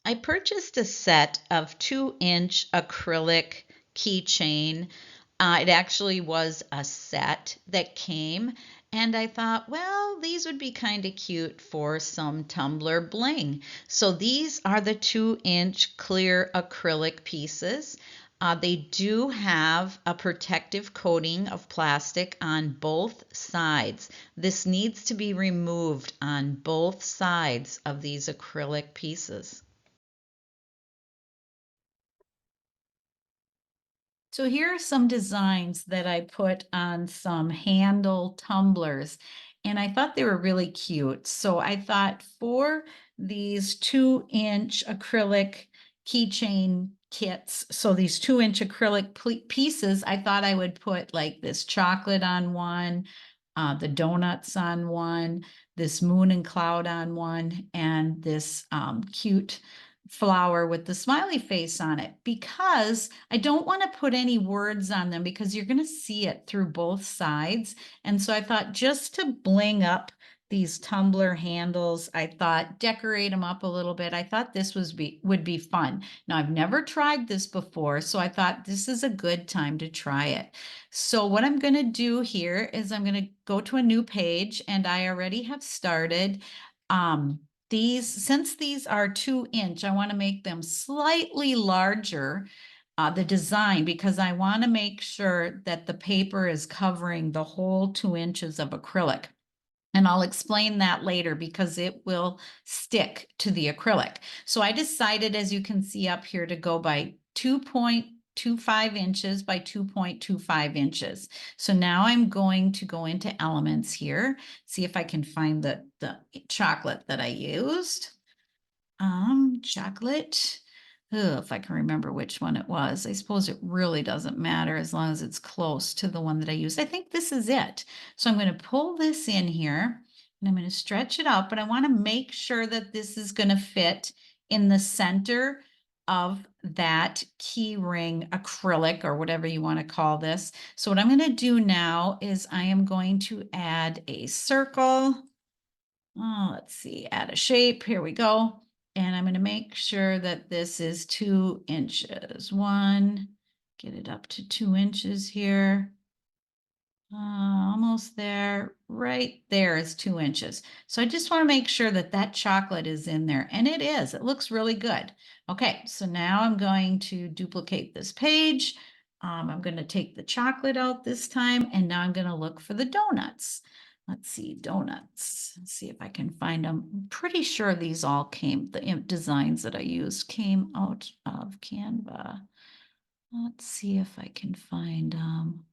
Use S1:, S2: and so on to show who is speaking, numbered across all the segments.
S1: I purchased a set of 2-inch acrylic keychain. It actually was a set that came, and I thought, well, these would be kind of cute for some tumbler bling. So these are the 2-inch clear acrylic pieces. They do have a protective coating of plastic on both sides. This needs to be removed on both sides of these acrylic pieces. So here are some designs that I put on some handle tumblers, and I thought they were really cute. So I thought for these 2-inch acrylic keychain kits, so these 2-inch acrylic pieces, I thought I would put like this chocolate on one, the donuts on one, this moon and cloud on one, and this cute flower with the smiley face on it, because I don't want to put any words on them because you're going to see it through both sides. And so I thought, just to bling up these tumbler handles, I thought decorate them up a little bit. I thought this would be fun. Now, I've never tried this before, so I thought this is a good time to try it. So what I'm going to do here is I'm going to go to a new page, and I already have started. Since these are 2-inch, I want to make them slightly larger, the design, because I want to make sure that the paper is covering the whole 2 inches of acrylic. And I'll explain that later because it will stick to the acrylic. So I decided, as you can see up here, to go by 2.25 inches by 2.25 inches. So now I'm going to go into elements here, see if I can find the chocolate that I used. Chocolate. Ugh, if I can remember which one it was. I suppose it really doesn't matter as long as it's close to the one that I used. I think this is it. So I'm going to pull this in here and I'm going to stretch it out, but I want to make sure that this is going to fit in the center of that key ring acrylic, or whatever you want to call this. So what I'm going to do now is I am going to add a circle. Oh, let's see, add a shape. Here we go. And I'm going to make sure that this is 2 inches. Get it up to 2 inches here. Almost there. Right there is 2 inches. So I just want to make sure that that chocolate is in there. And it is. It looks really good. Okay, so now I'm going to duplicate this page. I'm going to take the chocolate out this time. And now I'm going to look for the donuts. Let's see, donuts. Let's see if I can find them. I'm pretty sure these all came, the designs that I used came out of Canva. Let's see if I can find them.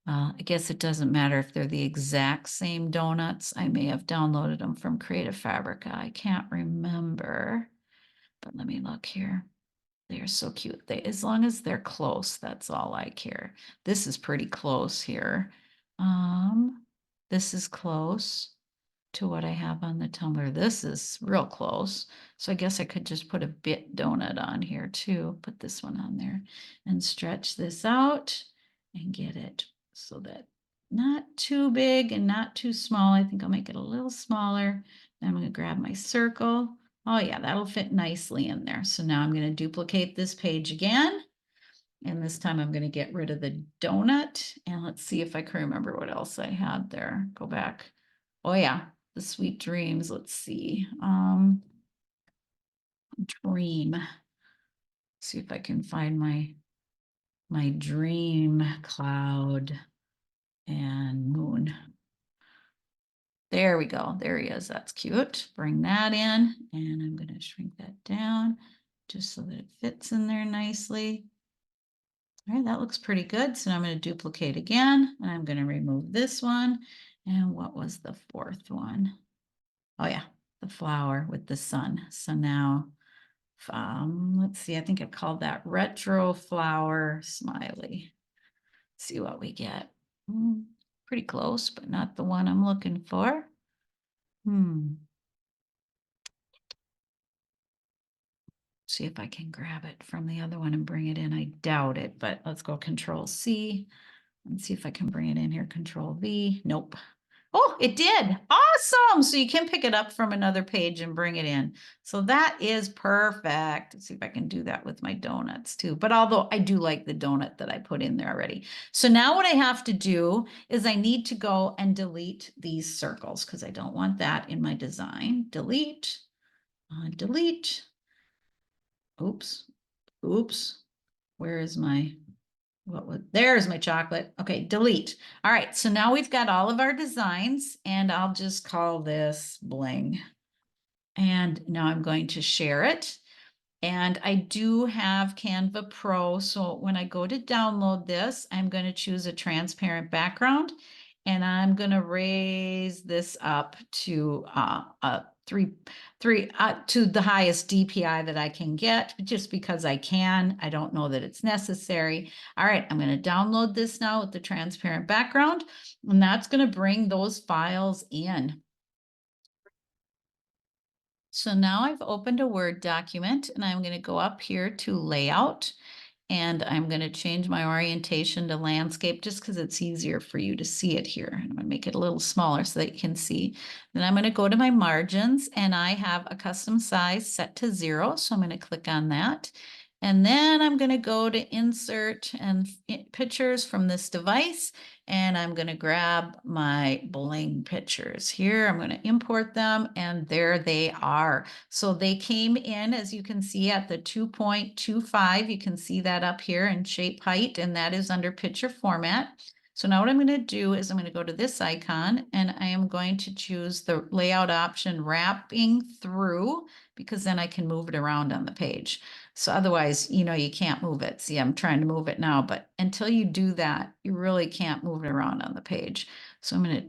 S1: I guess it doesn't matter if they're the exact same donuts. I may have downloaded them from Creative Fabrica. I can't remember, but let me look here. They are so cute. As long as they're close, that's all I care. This is pretty close here. This is close to what I have on the tumbler. This is real close. So I guess I could just put a bit donut on here too. Put this one on there and stretch this out and get it so that not too big and not too small. I think I'll make it a little smaller. Then I'm going to grab my circle. Oh yeah, that'll fit nicely in there. So now I'm going to duplicate this page again. And this time I'm going to get rid of the donut. And let's see if I can remember what else I had there. Go back. Oh yeah, the sweet dreams. Let's see. Dream. See if I can find my dream cloud and moon. There we go. There he is. That's cute. Bring that in, and I'm going to shrink that down just so that it fits in there nicely. All right, that looks pretty good. So now I'm going to duplicate again, and I'm going to remove this one. And what was the fourth one? Oh yeah, the flower with the sun. So now, let's see, I think I called that retro flower smiley. Let's see what we get. Pretty close, but not the one I'm looking for. See if I can grab it from the other one and bring it in. I doubt it, but let's go Control C and see if I can bring it in here. Control V. Nope. Oh, it did. Awesome. So you can pick it up from another page and bring it in. So that is perfect. Let's see if I can do that with my donuts too. But although I do like the donut that I put in there already. So now what I have to do is I need to go and delete these circles because I don't want that in my design. Delete, delete. Oops, oops. Where is my there's my chocolate. Okay, delete. All right, so now we've got all of our designs and I'll just call this bling. And now I'm going to share it. And I do have Canva Pro. So when I go to download this, I'm going to choose a transparent background and I'm going to raise this up to to the highest DPI that I can get, just because I can. I don't know that it's necessary. All right, I'm going to download this now with the transparent background, and that's going to bring those files in. So now I've opened a Word document and I'm going to go up here to layout and I'm going to change my orientation to landscape just because it's easier for you to see it here. I'm going to make it a little smaller so that you can see. Then I'm going to go to my margins and I have a custom size set to 0. So I'm going to click on that. And then I'm going to go to insert and pictures from this device. And I'm going to grab my bling pictures here. I'm going to import them and there they are. So they came in, as you can see, at the 2.25. You can see that up here in shape height, and that is under picture format. So now what I'm going to do is I'm going to go to this icon and I am going to choose the layout option wrapping through, because then I can move it around on the page. So otherwise, you can't move it. See, I'm trying to move it now, but until you do that, you really can't move it around on the page. So I'm going to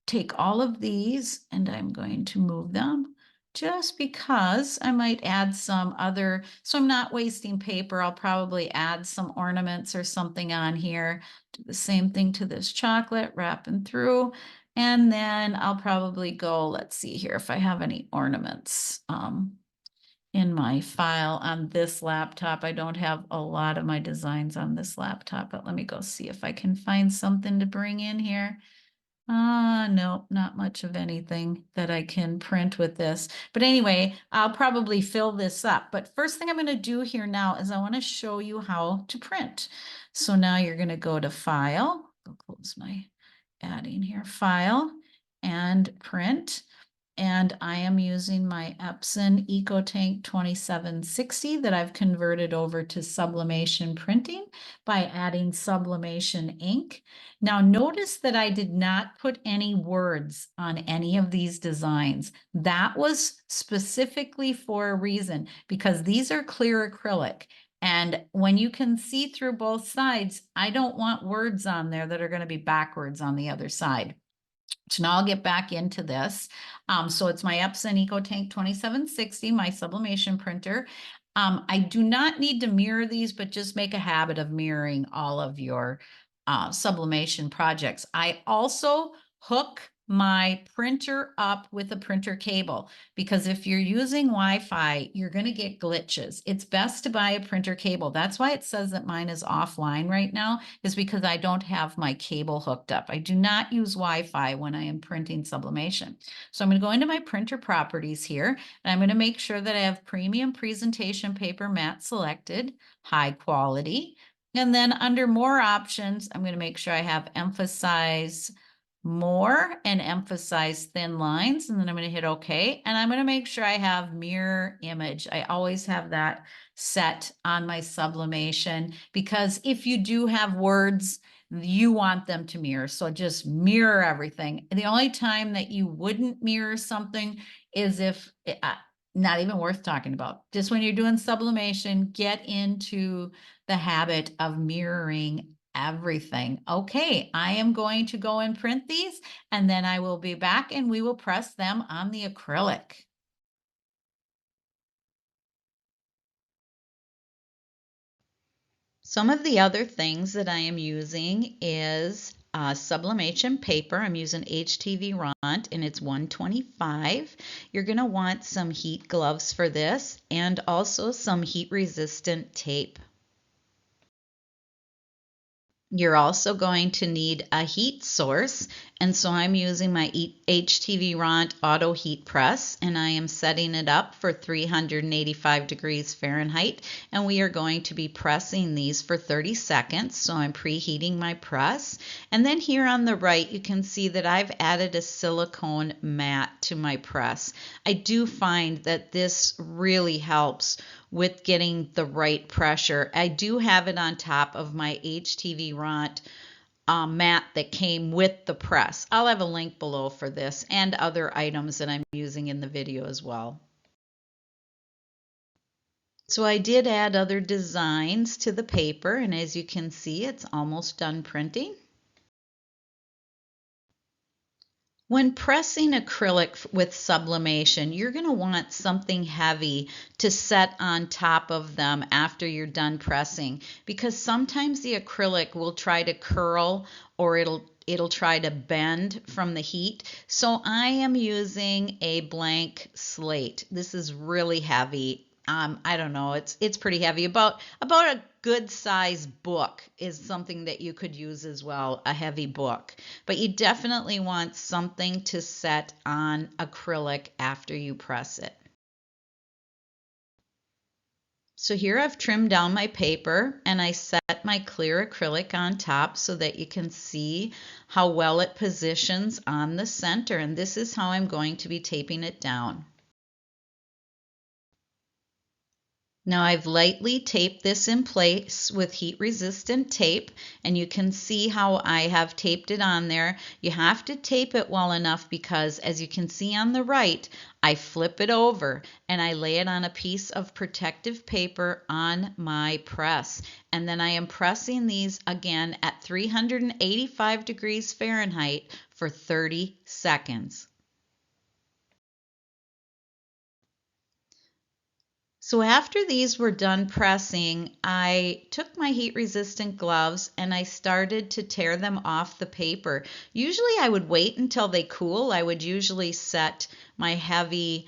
S1: take all of these and I'm going to move them just because I might add some other, so I'm not wasting paper. I'll probably add some ornaments or something on here. Do the same thing to this chocolate, wrapping through. And then I'll probably go, let's see here if I have any ornaments. In my file on this laptop. I don't have a lot of my designs on this laptop, but let me go see if I can find something to bring in here. No, not much of anything that I can print with this. But anyway, I'll probably fill this up. But first thing I'm going to do here now is I want to show you how to print. So now you're going to go to File. I'll close my adding here. File and Print. And I am using my Epson EcoTank 2760 that I've converted over to sublimation printing by adding sublimation ink. Now notice that I did not put any words on any of these designs. That was specifically for a reason, because these are clear acrylic. And when you can see through both sides, I don't want words on there that are going to be backwards on the other side. So now I'll get back into this. So it's my Epson EcoTank 2760, my sublimation printer. I do not need to mirror these, but just make a habit of mirroring all of your sublimation projects. I also hook my printer up with a printer cable, because if you're using Wi-Fi, you're going to get glitches. It's best to buy a printer cable. That's why it says that mine is offline right now, is because I don't have my cable hooked up. I do not use Wi-Fi when I am printing sublimation. So I'm going to go into my printer properties here, and I'm going to make sure that I have premium presentation paper matte selected, high quality. And then under more options, I'm going to make sure I have emphasize more and emphasize thin lines. And then I'm going to hit OK. And I'm going to make sure I have mirror image. I always have that set on my sublimation, because if you do have words, you want them to mirror. So just mirror everything. The only time that you wouldn't mirror something is if not even worth talking about. Just when you're doing sublimation, get into the habit of mirroring everything. Okay, I am going to go and print these, and then I will be back and we will press them on the acrylic. Some of the other things that I am using is sublimation paper. I'm using HTV Ront and it's 125. You're going to want some heat gloves for this, and also some heat resistant tape. You're also going to need a heat source, And so I'm using my HTV Ront Auto Heat Press, and I am setting it up for 385 degrees Fahrenheit. And we are going to be pressing these for 30 seconds. So I'm preheating my press. And then here on the right, you can see that I've added a silicone mat to my press. I do find that this really helps with getting the right pressure. I do have it on top of my HTV Ront mat that came with the press. I'll have a link below for this and other items that I'm using in the video as well. So I did add other designs to the paper, and as you can see, it's almost done printing. When pressing acrylic with sublimation, you're going to want something heavy to set on top of them after you're done pressing, because sometimes the acrylic will try to curl or it'll try to bend from the heat. So I am using a blank slate. This is really heavy. I don't know, it's pretty heavy. About a good size book is something that you could use as well, a heavy book. But you definitely want something to set on acrylic after you press it. So here I've trimmed down my paper and I set my clear acrylic on top so that you can see how well it positions on the center. And this is how I'm going to be taping it down. Now I've lightly taped this in place with heat resistant tape, and you can see how I have taped it on there. You have to tape it well enough because, as you can see on the right, I flip it over and I lay it on a piece of protective paper on my press. And then I am pressing these again at 385 degrees Fahrenheit for 30 seconds. So after these were done pressing, I took my heat resistant gloves and I started to tear them off the paper. Usually I would wait until they cool. I would usually set my heavy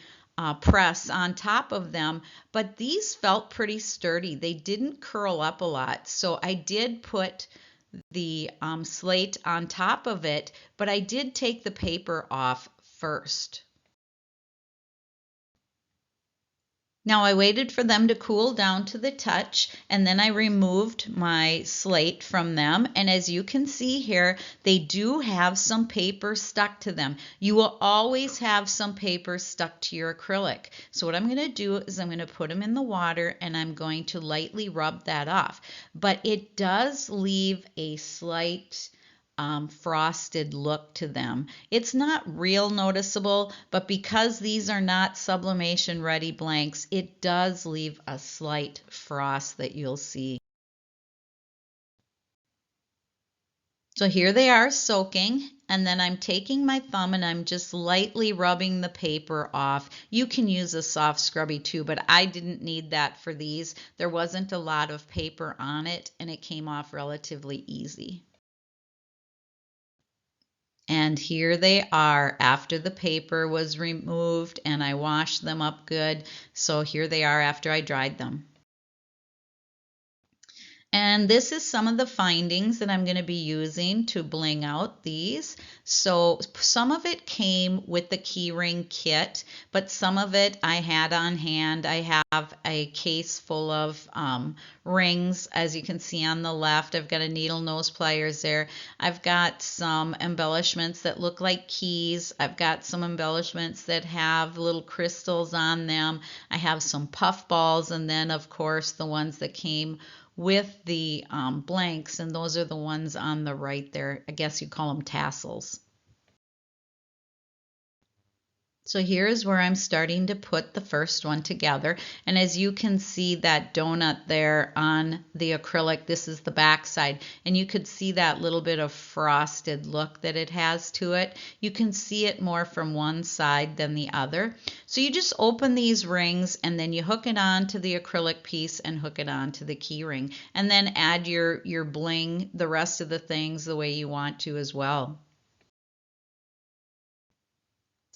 S1: press on top of them, but these felt pretty sturdy. They didn't curl up a lot. So I did put the slate on top of it, but I did take the paper off first. Now I waited for them to cool down to the touch, and then I removed my slate from them. And as you can see here, they do have some paper stuck to them. You will always have some paper stuck to your acrylic. So what I'm going to do is I'm going to put them in the water and I'm going to lightly rub that off. But it does leave a slight frosted look to them. It's not real noticeable, but because these are not sublimation ready blanks, it does leave a slight frost that you'll see. So here they are soaking, and then I'm taking my thumb and I'm just lightly rubbing the paper off. You can use a soft scrubby too, but I didn't need that for these. There wasn't a lot of paper on it and it came off relatively easy. And here they are after the paper was removed and I washed them up good. So here they are after I dried them. And this is some of the findings that I'm going to be using to bling out these. So some of it came with the keyring kit, but some of it I had on hand. I have a case full of rings, as you can see on the left. I've got a needle nose pliers there. I've got some embellishments that look like keys. I've got some embellishments that have little crystals on them. I have some puff balls, and then of course the ones that came with the blanks, and those are the ones on the right there. I guess you call them tassels. So here's where I'm starting to put the first one together. And as you can see that donut there on the acrylic, this is the back side. And you could see that little bit of frosted look that it has to it. You can see it more from one side than the other. So you just open these rings and then you hook it on to the acrylic piece and hook it on to the key ring. And then add your bling, the rest of the things the way you want to as well.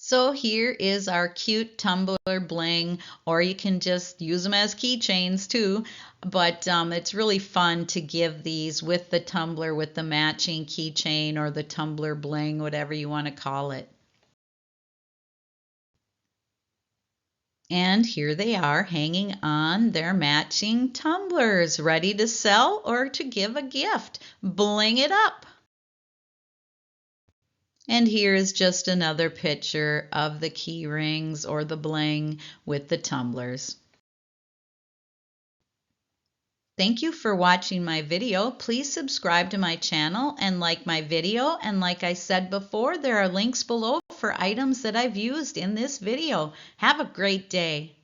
S1: So here is our cute tumbler bling, or you can just use them as keychains too. But it's really fun to give these with the tumbler, with the matching keychain or the tumbler bling, whatever you want to call it. And here they are hanging on their matching tumblers, ready to sell or to give a gift. Bling it up. And here is just another picture of the key rings or the bling with the tumblers. Thank you for watching my video. Please subscribe to my channel and like my video. And like I said before, there are links below for items that I've used in this video. Have a great day.